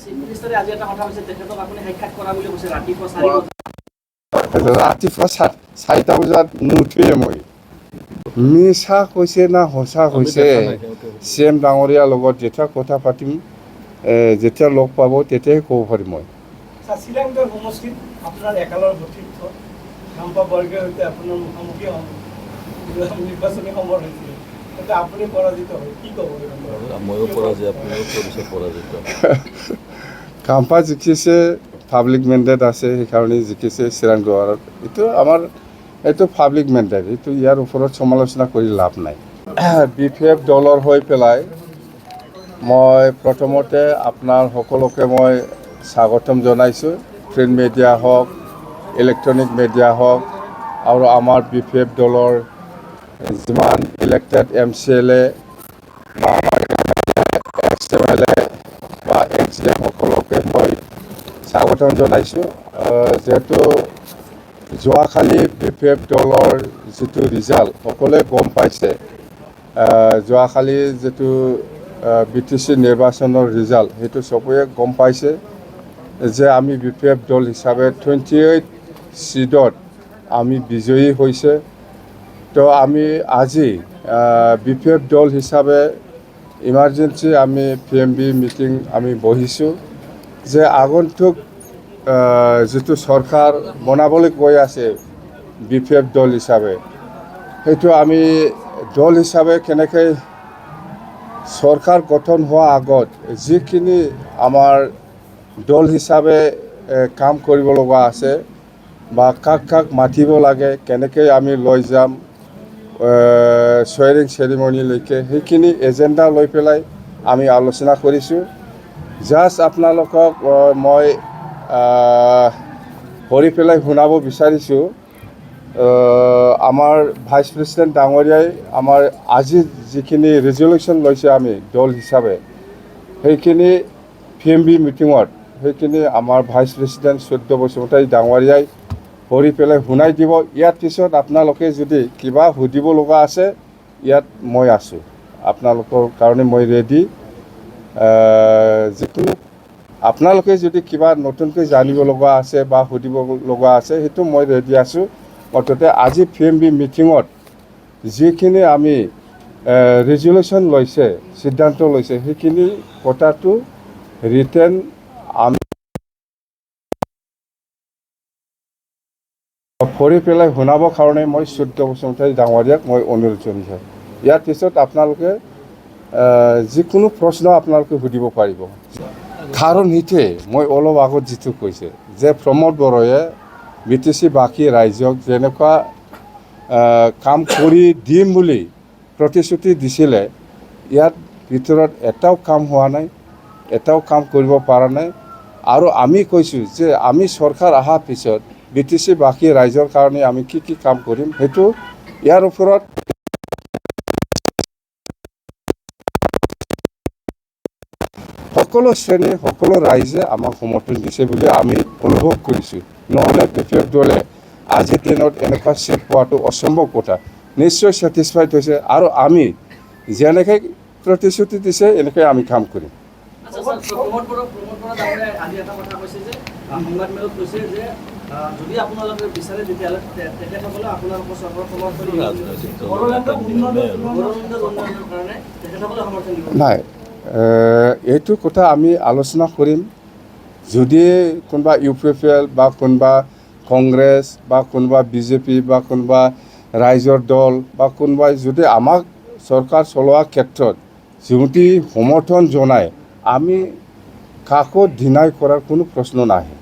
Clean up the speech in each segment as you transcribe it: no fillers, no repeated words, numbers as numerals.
Chief মিনিষ্টাৰে আজি এটা কথা কৈছে, তেখেতক আপুনি সাক্ষাৎ কৰা বুলি কৈছে ৰাতিপুৱা 4 বজাত। ৰাতিপুৱা 4টা বজাত নুঠোৱে মই। মিছা কৈছে না সঁচা কৈছে, CM ডাঙৰীয়াৰ লগত যেতিয়া কথা পাতিম, যেতিয়া লগ পাব তেতিয়াই ক'ব পাৰিম মই। শ্ৰীলংকাৰ সমষ্টিত আপোনাৰ একালৰ সতীৰ্থ খাম্পা বৰ্গৰ সৈতে আপোনাৰ মুখামুখি নিৰ্বাচনী সমৰ হৈছিল, তাতে আপুনি পৰাজিত হয়, কি ক'ব? ময়ো পৰাজিত, আপুনিও কৰিছে পৰাজিত। খাম্পা জিকিছে, পাব্লিক মেণ্ডেট আছে, সেইকাৰণে জিকিছে শ্ৰীলংকাত। এইটো পাব্লিক মেণ্ডেট, এইটো ইয়াৰ ওপৰত সমালোচনা কৰি লাভ নাই। BPF দলৰ হৈ পেলাই মই প্ৰথমতে আপোনাৰ সকলোকে মই স্বাগতম জনাইছোঁ। প্ৰিণ্ট মিডিয়া হওক, ইলেক্ট্ৰনিক মিডিয়া হওক, আৰু আমাৰ BPF দলৰ যিমান ইলেক্টেড MCLA বা আমাৰ XMLA বা XDM সকলোকে মই স্বাগতম জনাইছোঁ। যিহেতু যোৱাকালি BPF দলৰ যিটো ৰিজাল্ট সকলোৱে গম পাইছে, যোৱাকালি যিটো BTC নিৰ্বাচনৰ ৰিজাল্ট সেইটো চবেই গম পাইছে যে আমি BPF দল হিচাপে 28 ছিটত আমি বিজয়ী হৈছে। তো আমি আজি BPF দল হিচাপে ইমাৰ্জেঞ্চি আমি PMB মিটিং আমি বহিছোঁ যে আগন্তুক যিটো চৰকাৰ বনাবলৈ গৈ আছে BPF দল হিচাপে, সেইটো আমি দল হিচাপে কেনেকৈ চৰকাৰ গঠন হোৱাৰ আগত যিখিনি আমাৰ দল হিচাপে কাম কৰিব লগা আছে বা কাক কাক মাতিব লাগে, কেনেকৈ আমি লৈ যাম চুৱেৰিং চেৰিমনীলৈকে, সেইখিনি এজেণ্ডা লৈ পেলাই আমি আলোচনা কৰিছোঁ। জাষ্ট আপোনালোকক মই কৰি পেলাই শুনাব বিচাৰিছোঁ, আমাৰ ভাইচ প্ৰেছিডেণ্ট ডাঙৰীয়াই আমাৰ আজি যিখিনি ৰেজলিউশ্যন লৈছে আমি দল হিচাপে, সেইখিনি PMB মিটিঙত সেইখিনি আমাৰ ভাইচ প্ৰেছিডেণ্ট চৈধ্য বসুমতাৰী ডাঙৰীয়াই কৰি পেলাই শুনাই দিব। ইয়াৰ পিছত আপোনালোকে যদি কিবা সুধিব লগা আছে, ইয়াত মই আছোঁ, আপোনালোকৰ কাৰণে মই ৰেডি। যিকোনো আপোনালোকে যদি কিবা নতুনকৈ জানিব লগা আছে বা সুধিব লগা আছে, সেইটো মই ৰেডি আছোঁ। মুঠতে আজি PMB মিটিঙত যিখিনি আমি ৰেজলিউশ্যন লৈছে, সিদ্ধান্ত লৈছে, সেইখিনি কথাটো ৰিটেন আমি কৰি পেলাই শুনাবৰ কাৰণে মই চৈধ্য বসুমতাৰী ডাঙৰীয়াক মই অনুৰোধ জনাইছোঁ। ইয়াৰ পিছত আপোনালোকে যিকোনো প্ৰশ্ন আপোনালোকে সুধিব পাৰিব। কাৰণ সেইটোৱে মই অলপ আগত যিটো কৈছে যে প্ৰমোদ বড়োৱে BTC বাকী ৰাইজক যেনেকুৱা কাম কৰি দিম বুলি প্ৰতিশ্ৰুতি দিছিলে, ইয়াত ভিতৰত এটাও কাম হোৱা নাই, এটাও কাম কৰিব পৰা নাই। আৰু আমি কৈছোঁ যে আমি চৰকাৰ অহাৰ পিছত BTC বাকী ৰাইজৰ কাৰণে আমি কি কি কাম কৰিম, সেইটো ইয়াৰ ওপৰত সকলো শ্ৰেণী সকলো ৰাইজে আমাক সমৰ্থন দিছে বুলি আমি অনুভৱ কৰিছোঁ। নহ'লে BPF দলে আজিৰ দিনত এনেকুৱা চিট পোৱাটো অসম্ভৱ কথা। নিশ্চয় ছেটিছফাইড হৈছে, আৰু আমি যেনেকৈ প্ৰতিশ্ৰুতি দিছে এনেকৈ আমি কাম কৰিম। প্ৰমোদ বড়ো ডাঙৰীয়াই আজি এটা কথা কৈছে যে সংবাদ মেলত কৈছে যে যদি আপোনালোকে বিচাৰে তেতিয়াহ'লে তেখেতসকলে আপোনালোকৰ চৰকাৰৰ সমৰ্থন দিব। নাই, এইটো কথা আমি আলোচনা কৰিম। যদি কোনোবা UPPL বা কোনোবা কংগ্ৰেছ বা কোনোবা BJP বা কোনোবা ৰাইজৰ দল বা কোনোবাই যদি আমাক চৰকাৰ চলোৱাৰ ক্ষেত্ৰত যদি সমৰ্থন জনায়, আমি কাকো ডিনাই কৰাৰ কোনো প্ৰশ্ন নাহে,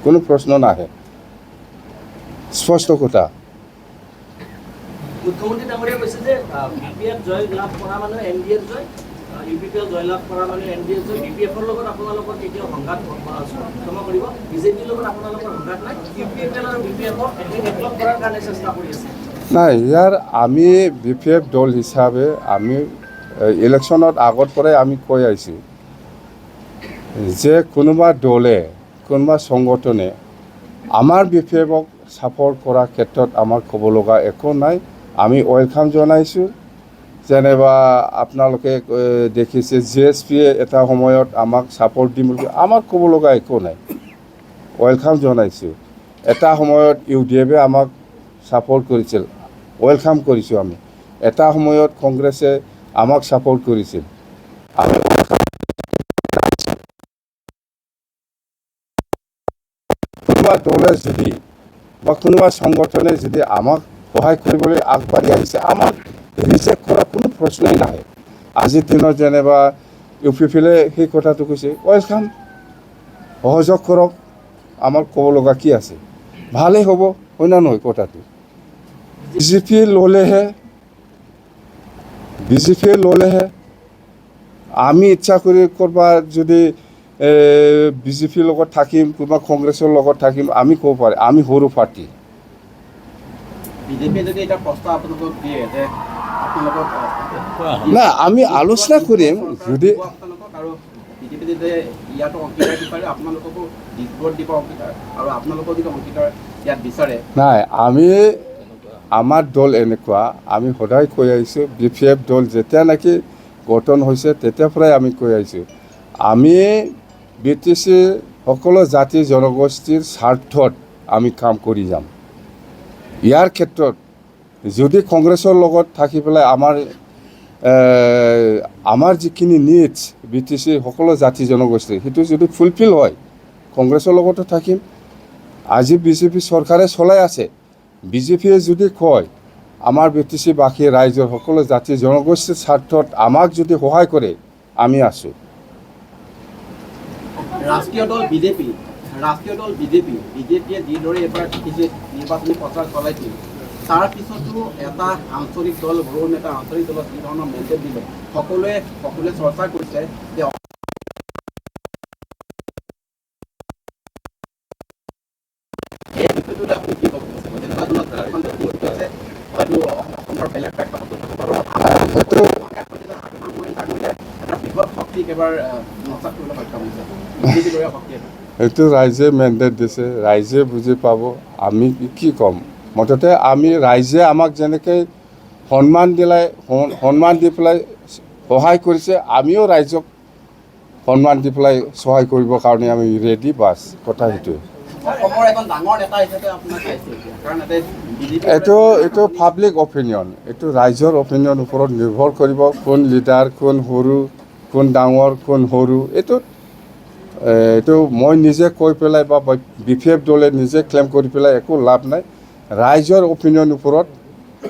কোনো প্ৰশ্ন নাহে। স্পষ্ট কথা। মুখ্যমন্ত্ৰী ডাঙৰীয়াই কৈছে যে BPF জয় লাভ কৰা মানুহে NDA জয়, UPPL জয় লাভ কৰা মানুহে NDA জয়। BPFৰ লগত আপোনালোকৰ কেতিয়াও সংঘাত ক্ষমা কৰিব, BJPৰ লগত আপোনালোকৰ সংঘাত নাই, UPPL আৰু BPFক একলগ কৰাৰ কাৰণে চেষ্টা কৰি আছে। নাই, ইয়াৰ আমি BPF দল হিচাপে আমি ইলেকশ্যনত আগৰ পৰাই আমি কৈ আহিছোঁ যে কোনোবা দলে কোনোবা সংগঠনে আমাৰ BPFক ছাপোৰ্ট কৰাৰ ক্ষেত্ৰত আমাৰ ক'ব লগা একো নাই। আমি ৱেলকাম জনাইছোঁ। যেনিবা আপোনালোকে দেখিছে GSPয়ে এটা সময়ত আমাক ছাপৰ্ট দিম বুলি আমাক ক'ব লগা একো নাই ৱেলকাম জনাইছোঁ এটা সময়ত UDFে আমাক ছাপৰ্ট কৰিছিল ৱেলকাম কৰিছোঁ আমি এটা সময়ত কংগ্ৰেছে আমাক ছাপৰ্ট কৰিছিল আমি কোনোবা দলে যদি বা কোনোবা সংগঠনে যদি আমাক সহায় কৰিবলৈ আগবাঢ়ি আহিছে আমাক ৰিজেক্ট কৰা কোনো প্ৰশ্নই নাহে আজিৰ দিনত যেনিবা UPFলে সেই কথাটো কৈছে ৱেলকাম সহযোগ কৰক আমাৰ ক'ব লগা কি আছে ভালেই হ'ব হয় না নহয় কথাটো বিজেপিয়ে ল'লেহে আমি ইচ্ছা কৰি ক'ৰবাত যদি বিজেপিৰ লগত থাকিম কোনোবা কংগ্ৰেছৰ লগত থাকিম আমি ক'ব পাৰে আমি সৰু পাৰ্টি বিজেপিয়ে যদি এটা প্ৰস্তাৱ আপোনালোকক দিয়ে যে আপোনালোকক না আমি আলোচনা কৰিম যদি আৰু বিজেপি যদি ইয়াতো অংশীদাৰ বিচাৰে আপোনালোককো ডিছবৰ্ড দিব অংশীদাৰ আৰু আপোনালোকক যদি অংশীদাৰ ইয়াত বিচাৰে নাই আমি আমাৰ দল এনেকুৱা আমি সদায় কৈ আহিছোঁ BPF দল যেতিয়া নেকি গঠন হৈছে তেতিয়াৰ পৰাই আমি কৈ আহিছোঁ আমি BTC সকলো জাতি জনগোষ্ঠীৰ স্বাৰ্থত আমি কাম কৰি যাম ইয়াৰ ক্ষেত্ৰত যদি কংগ্ৰেছৰ লগত থাকি পেলাই আমাৰ যিখিনি নিডছ BTC সকলো জাতি জনগোষ্ঠী সেইটো যদি ফুলফিল হয় কংগ্ৰেছৰ লগতো থাকিম আজি বিজেপি চৰকাৰে চলাই আছে বিজেপিয়ে যদি কয় আমাৰ BTC বাকী ৰাইজৰ সকলো জাতি জনগোষ্ঠীৰ স্বাৰ্থত আমাক যদি সহায় কৰে আমি আছোঁ ৰাষ্ট্ৰীয় দল বিজেপিয়ে যিদৰে এবাৰ দেখিছে নিৰ্বাচনী প্ৰচাৰ চলাইছিল তাৰ পিছতো এটা আঞ্চলিক দল বড়ো নেতা আঞ্চলিক দলত যি ধৰণৰ মেণ্ডেট দিলে সকলোৱে চৰ্চা কৰিছে যে এইটো ৰাইজে মেণ্ডেট দিছে ৰাইজে বুজি পাব আমি কি ক'ম মুঠতে আমি ৰাইজে আমাক যেনেকৈ সন্মান দি পেলাই সহায় কৰিছে আমিও ৰাইজক সন্মান দি পেলাই সহায় কৰিবৰ কাৰণে আমি ৰেডি বাছ কথা সেইটোৱে এইটো পাব্লিক অপিনিয়ন এইটো ৰাইজৰ অপিনিয়ন ওপৰত নিৰ্ভৰ কৰিব কোন লিডাৰ কোন সৰু কোন ডাঙৰ কোন সৰু এইটো মই নিজে কৈ পেলাই বা BPF দলে নিজে ক্লেইম কৰি পেলাই একো লাভ নাই ৰাইজৰ অপিনিয়ন ওপৰত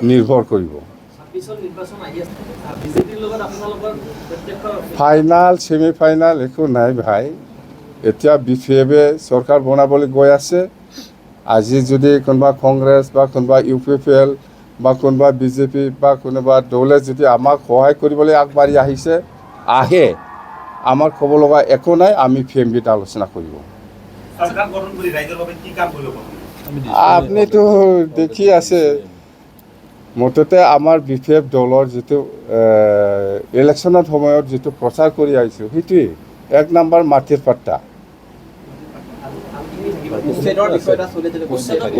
নিৰ্ভৰ কৰিব ফাইনাল ছেমি ফাইনাল একো নাই ভাই এতিয়া BPFে চৰকাৰ বনাবলৈ গৈ আছে আজি যদি কোনোবা কংগ্ৰেছ বা কোনোবা UPFL বা কোনোবা বিজেপি বা কোনোবা দলে যদি আমাক সহায় কৰিবলৈ আগবাঢ়ি আহে আমাৰ ক'ব লগা একো নাই আমি ফেমিলিত আলোচনা কৰিব আপুনিতো দেখি আছে মুঠতে আমাৰ BPF দলৰ যিটো ইলেকশ্যনৰ সময়ত যিটো প্ৰচাৰ কৰি আহিছোঁ সেইটোৱেই 1 নম্বৰ মাটিৰ পাট্টা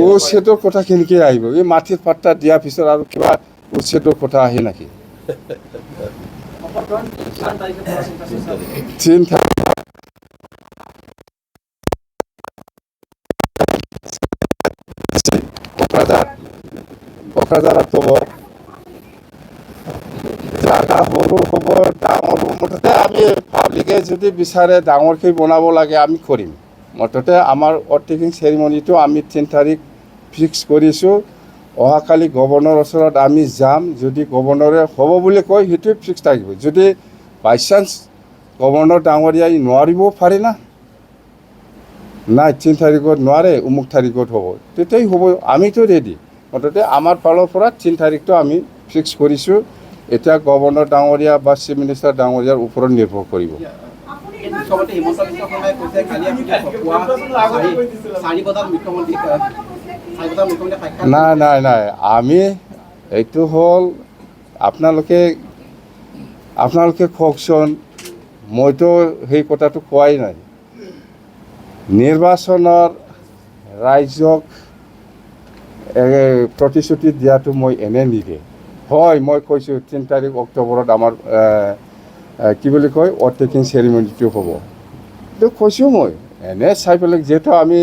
উচ্ছেদৰ কথা কেনেকৈ আহিব এই মাটিৰ পাট্টা দিয়াৰ পিছত আৰু কিবা উচ্ছেদৰ কথা আহে নেকি কোকৰাঝাৰত হ'ব জাগা সৰু হ'ব ডাঙৰ হ'ব মুঠতে আমি পাব্লিকে যদি বিচাৰে ডাঙৰকৈ বনাব লাগে আমি কৰিম মুঠতে আমাৰ অথ-টেকিং চেৰিমনিটো আমি 3 তাৰিখ ফিক্স কৰিছোঁ অহাকালি গভৰ্ণৰৰ ওচৰত আমি যাম যদি গভৰ্ণৰে হ'ব বুলি কয় সেইটোৱে ফিক্স থাকিব যদি বাই চান্স গভৰ্ণৰ ডাঙৰীয়াই নোৱাৰিব পাৰে না নাই 3 তাৰিখত নোৱাৰে অমুক তাৰিখত হ'ব তেতিয়াই হ'ব আমিতো ৰেডি মুঠতে আমাৰ ফালৰ পৰা 3 তাৰিখটো আমি ফিক্স কৰিছোঁ এতিয়া গভৰ্ণৰ ডাঙৰীয়া বা চিফ মিনিষ্টাৰ ডাঙৰীয়াৰ ওপৰত নিৰ্ভৰ কৰিব নাই আমি এইটো হ'ল আপোনালোকে কওকচোন মইতো সেই কথাটো কোৱাই নাই নিৰ্বাচনৰ ৰাইজক প্ৰতিশ্ৰুতি দিয়াটো মই এনে নিদিয়ে হয় মই কৈছোঁ 3 তাৰিখ অক্টোবৰত আমাৰ কি বুলি কয় অথ টেকিং চেৰিমনিটো হ'ব। এইটো কৈছোঁ মই এনে চাই পেলাই যিহেতু আমি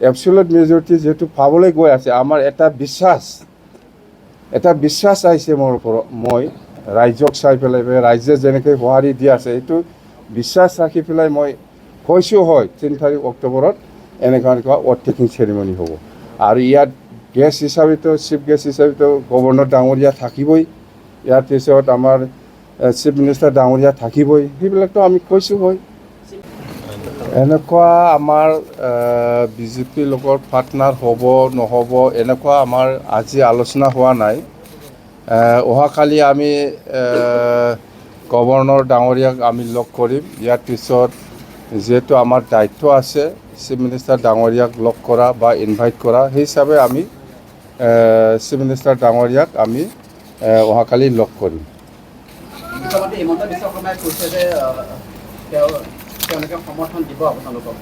এবছলুট মেজৰিটি যিহেতু পাবলৈ গৈ আছে আমাৰ এটা বিশ্বাস আহিছে মোৰ ওপৰত মই ৰাইজক চাই পেলাই ৰাইজে যেনেকৈ সঁহাৰি দি আছে এইটো বিশ্বাস ৰাখি পেলাই মই কৈছোঁ হয় 3 তাৰিখ অক্টোবৰত এনেকুৱা অথ টেকিং চেৰিমনি হ'ব। আৰু ইয়াত গেষ্ট হিচাপেতো চিফ গেষ্ট হিচাপেতো গভৰ্ণৰ ডাঙৰীয়া থাকিবই, ইয়াৰ পিছত আমাৰ চিফ মিনিষ্টাৰ ডাঙৰীয়া থাকিবই, সেইবিলাকতো আমি কৈছোঁ হয়। এনেকুৱা আমাৰ বিজেপিৰ লগত পাৰ্টনাৰ হ'ব নহ'ব এনেকুৱা আমাৰ আজি আলোচনা হোৱা নাই। অহাকালি আমি গভৰ্ণৰ ডাঙৰীয়াক আমি লগ কৰিম। ইয়াৰ পিছত যিহেতু আমাৰ দায়িত্ব আছে চিফ মিনিষ্টাৰ ডাঙৰীয়াক লগ কৰা বা ইনভাইট কৰা, সেই হিচাপে আমি চিফ মিনিষ্টাৰ ডাঙৰীয়াক আমি অহাকালি লগ কৰিম। মুখ্যমন্ত্ৰী হিমন্ত বিশ্ব শৰ্মাই কৈছে যে তেওঁলোকে সমৰ্থন দিব আপোনালোকক।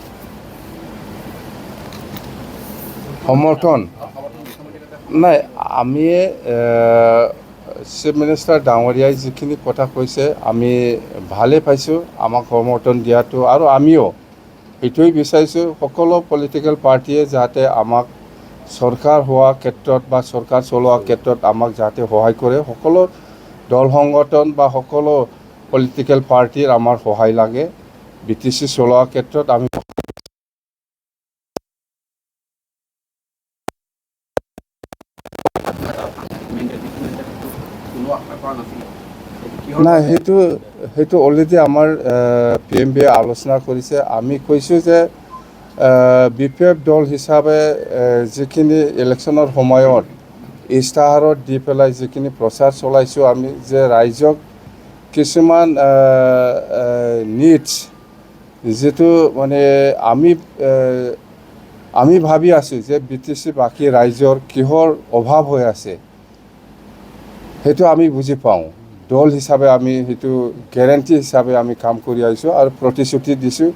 সমৰ্থন নাই, আমি চিফ মিনিষ্টাৰ ডাঙৰীয়াই যিখিনি কথা কৈছে আমি ভালেই পাইছোঁ আমাক সমৰ্থন দিয়াটো, আৰু আমিও এইটোৱেই বিচাৰিছোঁ সকলো পলিটিকেল পাৰ্টীয়ে যাতে আমাক চৰকাৰ হোৱা ক্ষেত্ৰত বা চৰকাৰ চলোৱা ক্ষেত্ৰত আমাক যাতে সহায় কৰে। সকলো দল সংগঠন বা সকলো পলিটিকেল পাৰ্টীৰ আমাৰ সহায় লাগে BTC চলোৱাৰ ক্ষেত্ৰত। আমি নাই, সেইটো অলৰেডি আমাৰ PMBয়ে আলোচনা কৰিছে। আমি কৈছোঁ যে BPF দল হিচাপে যিখিনি ইলেকশ্যনৰ সময়ত ইস্তাহাৰত দি পেলাই যিখিনি প্ৰচাৰ চলাইছোঁ আমি, যে ৰাইজক কিছুমান নিডছ যিটো মানে আমি ভাবি আছোঁ যে BTC বাকী ৰাইজৰ কিহৰ অভাৱ হৈ আছে সেইটো আমি বুজি পাওঁ। দল হিচাপে আমি সেইটো গেৰেণ্টি হিচাপে আমি কাম কৰি আহিছোঁ আৰু প্ৰতিশ্ৰুতি দিছোঁ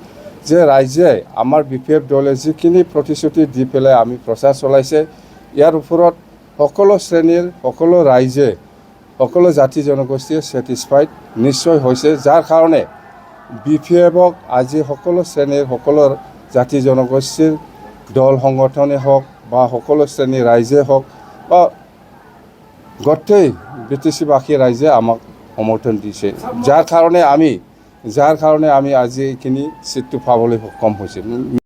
যে ৰাইজে আমাৰ BPF দলে যিখিনি প্ৰতিশ্ৰুতি দি পেলাই আমি প্ৰচাৰ চলাইছে, ইয়াৰ ওপৰত সকলো শ্ৰেণীৰ সকলো ৰাইজে সকলো জাতি জনগোষ্ঠীয়ে ছেটিছফাইড নিশ্চয় হৈছে, যাৰ কাৰণে BPFক আজি সকলো শ্ৰেণীৰ সকলো জাতি জনগোষ্ঠীৰ দল সংগঠনেই হওক বা সকলো শ্ৰেণীৰ ৰাইজে হওক বা গোটেই BTCবাসী ৰাইজে আমাক সমৰ্থন দিছে, যাৰ কাৰণে আমি আজি এইখিনি ছিটটো পাবলৈ সক্ষম হৈছোঁ।